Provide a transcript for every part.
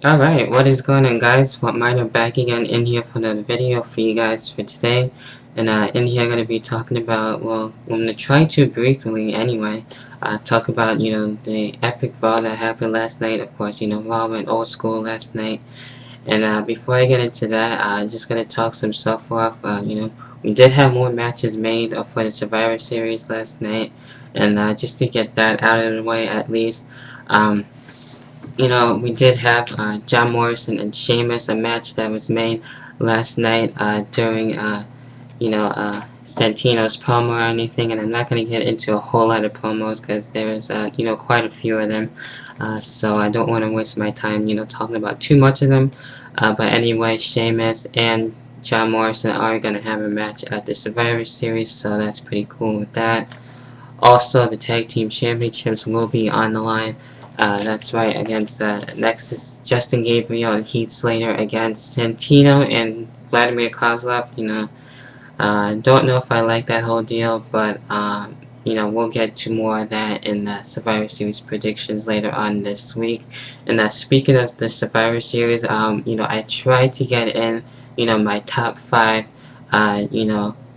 Alright, what is going on, guys? Mine back again in here for another video for you guys for today. And in here I'm going to be talking about, well, I'm going to try to briefly anyway, talk about, the epic Raw that happened last night. Of course, Raw went old school last night. And before I get into that, I'm just going to talk some stuff off. We did have more matches made for the Survivor Series last night. And just to get that out of the way at least, um, we did have John Morrison and Sheamus, a match that was made last night during, Santino's promo or anything, and I'm not going to get into a whole lot of promos because there's, quite a few of them, so I don't want to waste my time, talking about too much of them, but anyway, Sheamus and John Morrison are going to have a match at the Survivor Series, so that's pretty cool with that. Also, the Tag Team Championships will be on the line. That's right, against Nexus, Justin Gabriel and Heath Slater against Santino and Vladimir Kozlov. Don't know if I like that whole deal, but we'll get to more of that in the Survivor Series predictions later on this week. And speaking of the Survivor Series, I tried to get in, my top 5,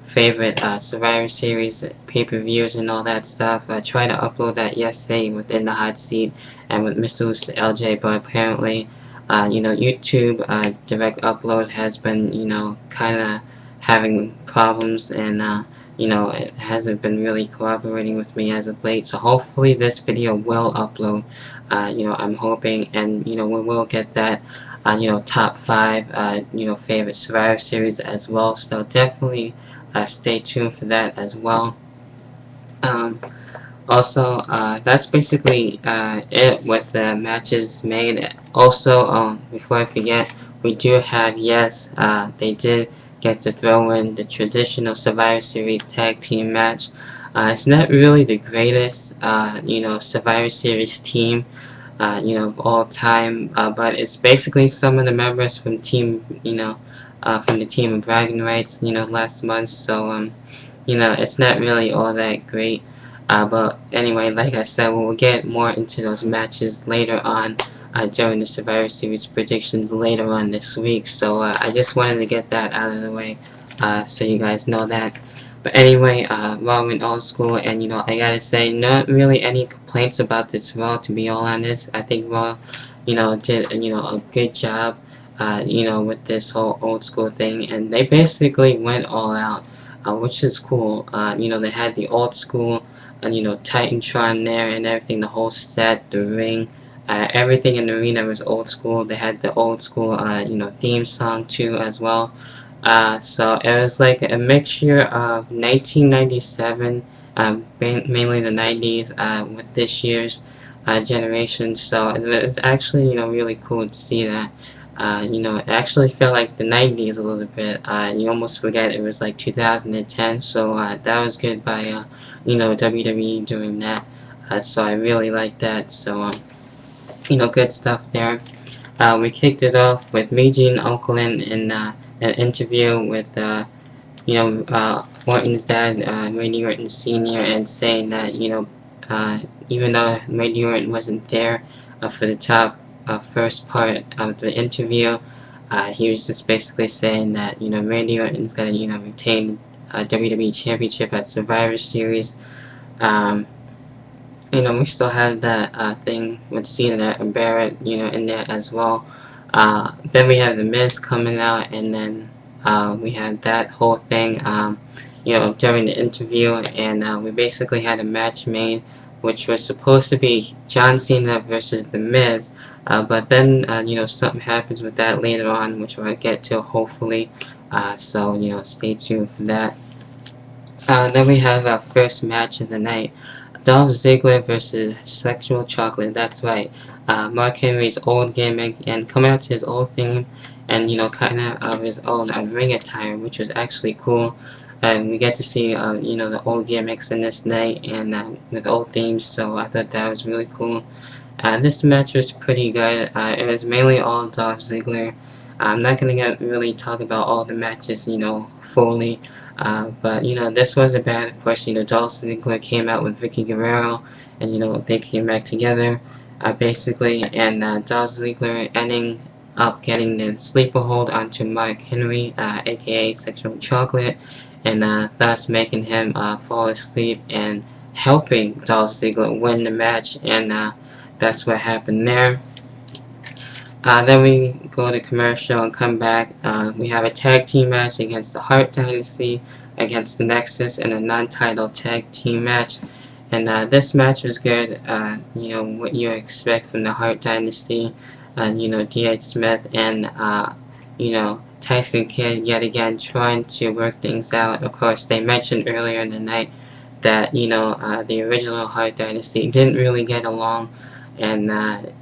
favorite Survivor Series pay-per-views and all that stuff. I tried to upload that yesterday within the hot seat and with Mr. Loose LJ, but apparently, YouTube direct upload has been, kind of having problems, and it hasn't been really cooperating with me as of late. So hopefully this video will upload. I'm hoping, and we will get that. Top 5, favorite Survivor Series as well. So definitely stay tuned for that as well. Also, that's basically it with the matches made. Also, before I forget, we do have, yes, they did get to throw in the traditional Survivor Series tag team match. It's not really the greatest, Survivor Series team, of all time, but it's basically some of the members from team, from the team of Bragging Rights, last month. So, it's not really all that great. But anyway, like I said, we'll get more into those matches later on during the Survivor Series predictions later on this week. So I just wanted to get that out of the way so you guys know that. But anyway, Raw went old school, and I gotta say, not really any complaints about this Raw, to be all honest. I think Raw, did a good job, with this whole old school thing, and they basically went all out, which is cool. They had the old school, and Titantron there and everything, the whole set, the ring, everything in the arena was old school. They had the old school, theme song too as well. So it was like a mixture of 1997, mainly the 90s, with this year's generation. So it was actually, really cool to see that. It actually felt like the 90s a little bit. You almost forget it was like 2010. So that was good by, WWE doing that. So I really like that. So, good stuff there. We kicked it off with Meiji and Uncle in an interview with, Orton's dad, Randy Orton Sr., and saying that, even though Randy Orton wasn't there for the top first part of the interview, he was just basically saying that, Randy Orton's going to, retain WWE Championship at Survivor Series. We still have that thing with Cena and Barrett, in there as well. Then we have The Miz coming out, and then we had that whole thing, during the interview, and we basically had a match made, which was supposed to be John Cena versus The Miz, but then, something happens with that later on, which we'll get to, hopefully, so, stay tuned for that. Then we have our first match of the night, Dolph Ziggler versus Sexual Chocolate. That's right. Mark Henry's old gimmick, and coming out to his old theme, and kind of his old ring attire, which was actually cool. And we get to see the old gimmicks in this night, and with old themes. So I thought that was really cool. This match was pretty good. It was mainly all Dolph Ziggler. I'm not gonna really talk about all the matches, fully. But this wasn't bad. Of course, Dolph Ziggler came out with Vicky Guerrero, and they came back together. basically, and Dolph Ziggler ending up getting the sleeper hold onto Mark Henry, aka Sexual Chocolate, and thus making him fall asleep and helping Dolph Ziggler win the match, and that's what happened there. Then we go to commercial and come back. We have a tag team match against the Hart Dynasty, against the Nexus, and a non-title tag team match. And this match was good. You know what you expect from the Hart Dynasty. You know, D.H. Smith and you know, Tyson Kidd yet again trying to work things out. Of course, they mentioned earlier in the night that you know the original Hart Dynasty didn't really get along, and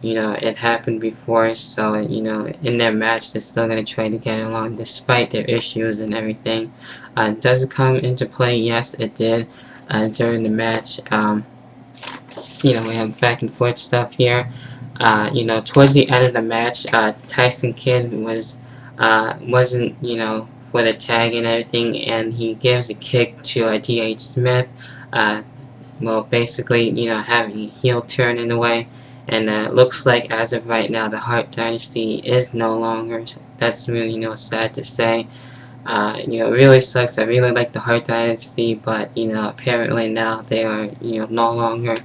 you know it happened before. So you know in their match they're still gonna try to get along despite their issues and everything. Does it come into play? Yes, it did. During the match, you know we have back and forth stuff here. You know towards the end of the match, Tyson Kidd wasn't you know for the tag and everything, and he gives a kick to D.H. Smith. Well, basically, you know, having a heel turn in a way, and looks like as of right now, the Hart Dynasty is no longer. That's really, you know, sad to say. You know, it really sucks. I really like the Hart Dynasty, but you know, apparently now they are, you know, no longer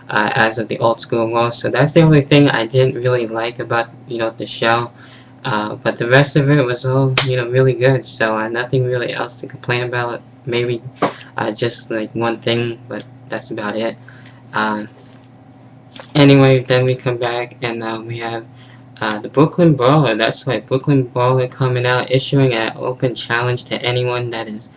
as of the old school Raw. So that's the only thing I didn't really like about, you know, the show. But the rest of it was all, you know, really good. So nothing really else to complain about. Maybe just like one thing, but that's about it. Anyway, then we come back and we have the Brooklyn Brawler. That's right, Brooklyn Brawler coming out, issuing an open challenge to anyone that is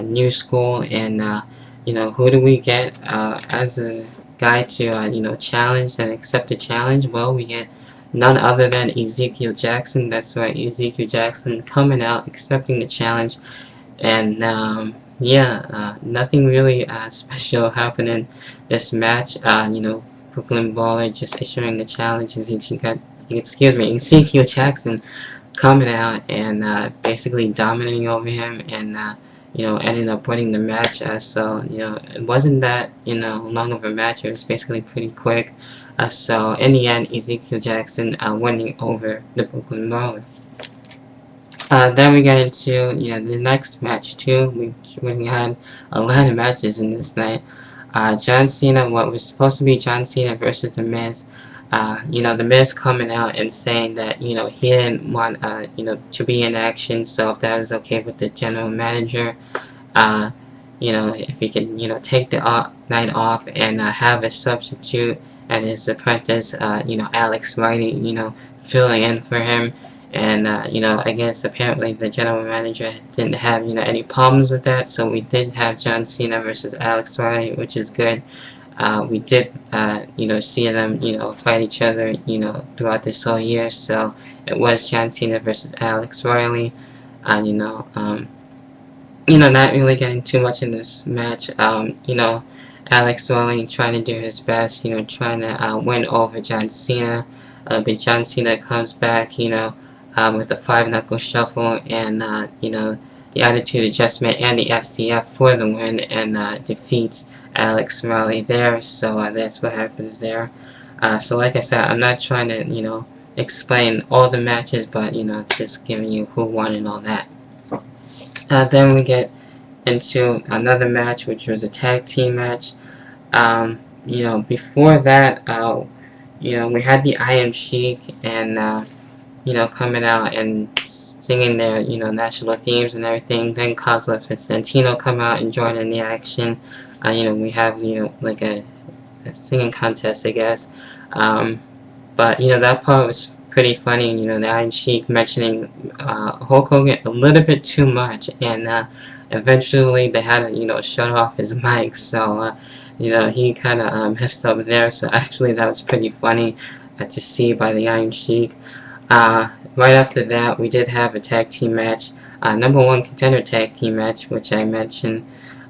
new school. And you know, who do we get as a guy to you know challenge and accept the challenge? Well, we get none other than Ezekiel Jackson. That's right, Ezekiel Jackson coming out, accepting the challenge, and yeah, nothing really special happening this match. You know, Brooklyn Brawler just issuing the challenge. Ezekiel Jackson coming out and basically dominating over him, and you know, ended up winning the match. So you know, it wasn't that you know long of a match. It was basically pretty quick. So in the end, Ezekiel Jackson winning over the Brooklyn Brawler. Then we get into the next match too. We had a lot of matches in this night. John Cena, what was supposed to be John Cena versus The Miz. You know, The Miz coming out and saying that you know he didn't want you know to be in action, so if that was okay with the general manager, you know if he could you know take the night off and have a substitute and his apprentice, you know Alex Riley, you know filling in for him. And you know, I guess apparently the general manager didn't have you know any problems with that, so we did have John Cena versus Alex Riley, which is good. We did you know see them you know fight each other you know throughout this whole year, so it was John Cena versus Alex Riley. You know, not really getting too much in this match. You know, Alex Riley trying to do his best, you know, trying to win over John Cena, but John Cena comes back, you know. With the 5-knuckle shuffle and you know the Attitude Adjustment and the STF for the win, and defeats Alex Riley there. So that's what happens there. So like I said, I'm not trying to you know explain all the matches, but you know just giving you who won and all that. Then we get into another match, which was a tag team match. You know before that, you know we had the I Am Sheik and you know, coming out and singing their, you know, national themes and everything. Then Kozlov and Santino come out and join in the action. You know, we have, you know, like a singing contest, I guess. But, you know, that part was pretty funny. You know, the Iron Sheik mentioning Hulk Hogan a little bit too much. And eventually they had to, you know, shut off his mic. So, you know, he kind of messed up there. So actually that was pretty funny to see by the Iron Sheik. Right after that, we did have a tag team match, #1 contender tag team match, which I mentioned.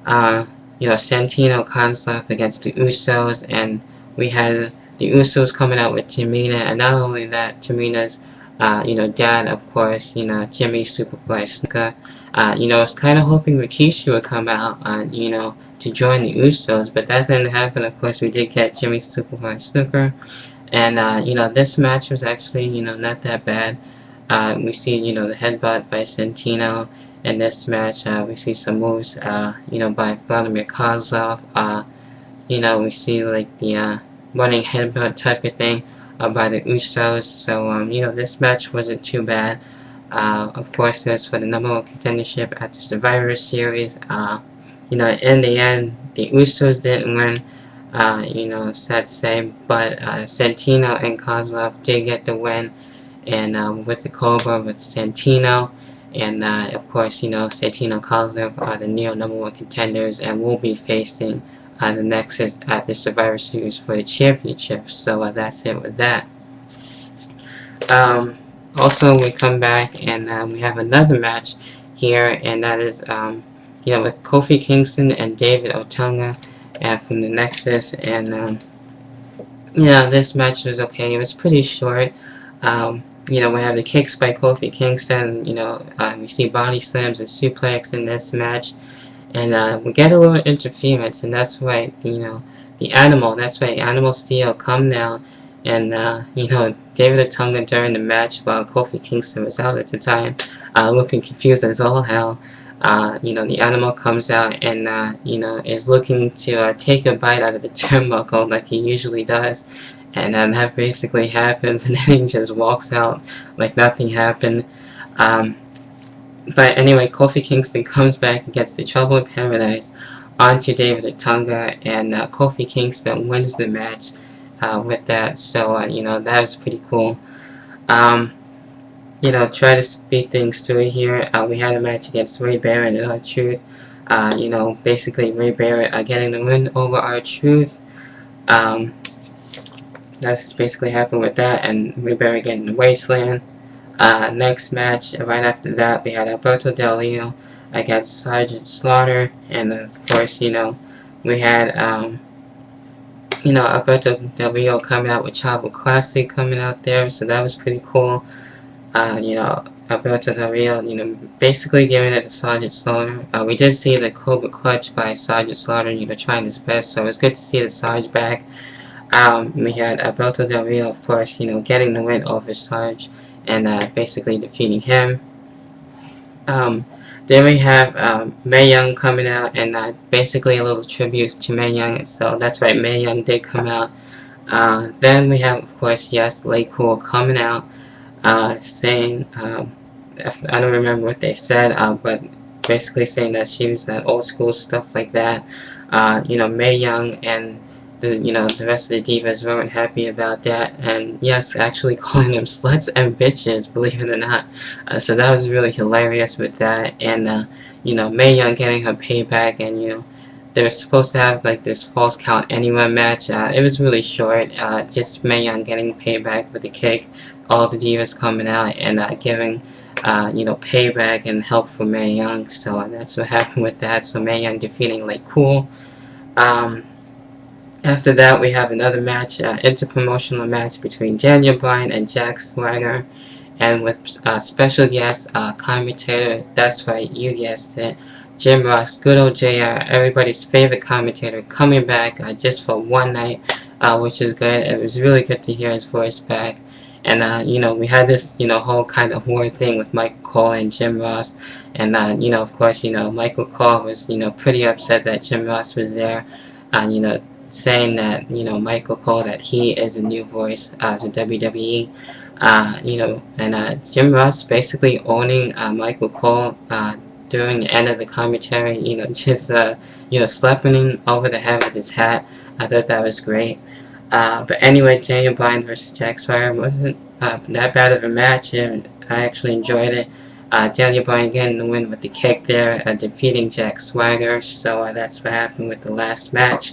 You know, Santino Kozlov against the Usos, and we had the Usos coming out with Tamina, and not only that, Tamina's, you know, dad, of course, you know, Jimmy Superfly Snuka. You know, I was kind of hoping Rikishi would come out, you know, to join the Usos, but that didn't happen. Of course, we did get Jimmy Superfly Snuka. And this match was actually not that bad. We see the headbutt by Santino in this match. We see some moves by Vladimir Kozlov. We see like the running headbutt type of thing by the Usos. So this match wasn't too bad. Of course, it was for the #1 contendership at the Survivor Series. In the end, the Usos didn't win. Sad to say, but Santino and Kozlov did get the win, and with the Cobra with Santino, and of course, Santino and Kozlov are the new #1 contenders, and will be facing the Nexus at the Survivor Series for the championship. So that's it with that. Also, we come back and we have another match here, and that is with Kofi Kingston and David Otunga from the Nexus. And this match was okay. It was pretty short. We have the kicks by Kofi Kingston. We see body slams and suplex in this match, and we get a little interference, and that's why Animal Steel come down, and David Otunga during the match while Kofi Kingston was out at the time, looking confused as all hell. The Animal comes out and is looking to take a bite out of the turnbuckle like he usually does, and that basically happens, and then he just walks out like nothing happened. But anyway, Kofi Kingston comes back and gets the Trouble in Paradise onto David Otunga, and Kofi Kingston wins the match with that. So that was pretty cool. Try to speed things through it here. We had a match against Ray Barrett and R-Truth. Basically Ray Barrett getting the win over R-Truth. That's basically happened with that, and Ray Barrett getting the Wasteland. Next match, right after that, we had Alberto Del Rio against Sergeant Slaughter, and of course, we had Alberto Del Rio coming out with Chavo Classic coming out there, so that was pretty cool. Alberto Del Rio, basically giving it to Sergeant Slaughter. We did see the Cobra Clutch by Sergeant Slaughter, trying his best, so it was good to see the Sarge back. We had Alberto Del Rio, of course, getting the win over Sarge, and basically defeating him. Then we have Mae Young coming out, and basically a little tribute to Mae Young, so that's right, Mae Young did come out. Then we have, of course, yes, Lay Cool coming out, saying, I don't remember what they said, but basically saying that she was that old school stuff like that. Mae Young and the rest of the divas weren't happy about that, and yes, actually calling them sluts and bitches, believe it or not. So that was really hilarious with that, and Mae Young getting her payback, and they were supposed to have like this Falls Count Anywhere match. It was really short, just Mae Young getting payback with a kick, all the divas coming out and giving payback and help for Mae Young. So that's what happened with that. So Mae Young defeating Lay Cool. After that, we have another match, interpromotional match between Daniel Bryan and Jack Swagger, and with special guest commentator, that's right, you guessed it, Jim Ross, good old JR, everybody's favorite commentator, coming back just for one night, which is good. It was really good to hear his voice back. And we had this whole kind of war thing with Michael Cole and Jim Ross, and of course Michael Cole was pretty upset that Jim Ross was there, saying that Michael Cole, that he is a new voice of the WWE, and Jim Ross basically owning Michael Cole during the end of the commentary, just slapping him over the head with his hat. I thought that was great. But anyway, Daniel Bryan versus Jack Swagger wasn't that bad of a match, and I actually enjoyed it. Daniel Bryan getting the win with the kick there, defeating Jack Swagger. So that's what happened with the last match.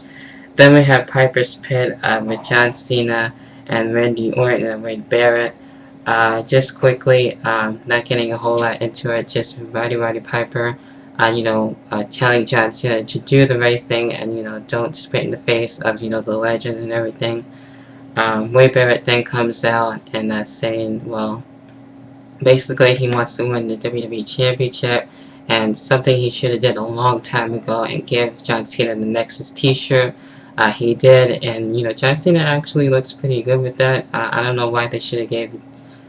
Then we have Piper's Pit with John Cena and Randy Orton and Wade Barrett. Just quickly, not getting a whole lot into it, just Roddy Piper, telling John Cena to do the right thing and, don't spit in the face of, the legends and everything. Wade Barrett then comes out and saying, well, basically he wants to win the WWE Championship, and something he should have did a long time ago and give John Cena the Nexus t-shirt. he did, and John Cena actually looks pretty good with that. I don't know why they should have gave